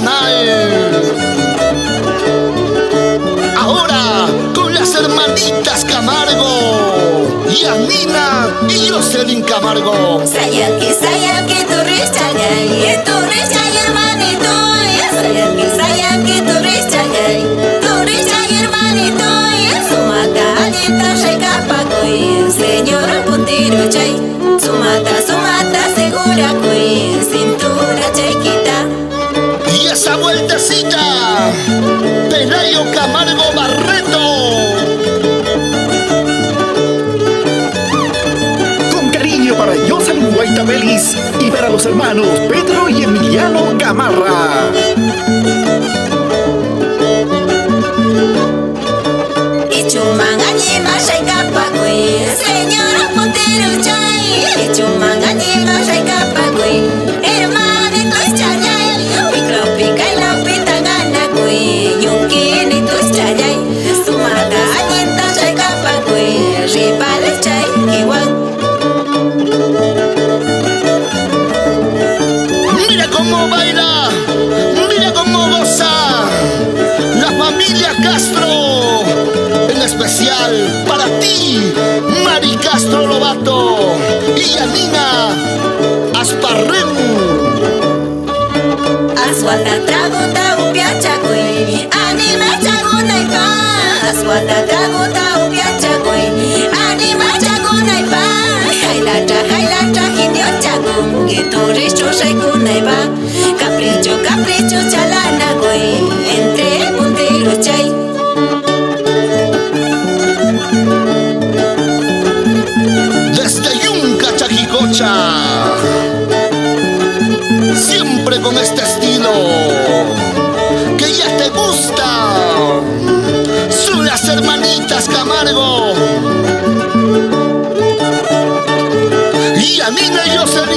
Nacional. Ahora con las hermanitas Camargo, Yanina y Jocelyn Camargo. Sayang que tu richay hermanito. Sayang que tu richay hermanito. Sumata alita sheka koi, señor puntiro chay. Sumata segura koi, cintura chiquita. Y esa vueltecita, Pelayo Camargo Barreto. Con cariño para Jocelyn Guaitabelis y para los hermanos Pedro y Emiliano Gamarra. Ichumangañima shaikapakui, señora Montero chay. Ichumangañima shaikapakui, hermanitos chayay. Mikropica y la pitanganakui, yunquinitos chayay. Sumata añita shaikapakui, ripales chay kiwan. Mira cómo baila, mira cómo goza la familia Castro. En especial para ti, Mari Castro Lobato y Yanina Asparren. Aswata traguta upiachakui, anima chagunaipa. Aswata traguta upiachakui, anima chagunaipa. Jailata jindio chagum, gituricho shaikunaipa. Capricho chalana gui, entre puntero chay. Desde Yunca, Chaquicocha, siempre con este estilo que ya te gusta. Son las hermanitas Camargo, Yanina y Jocelyn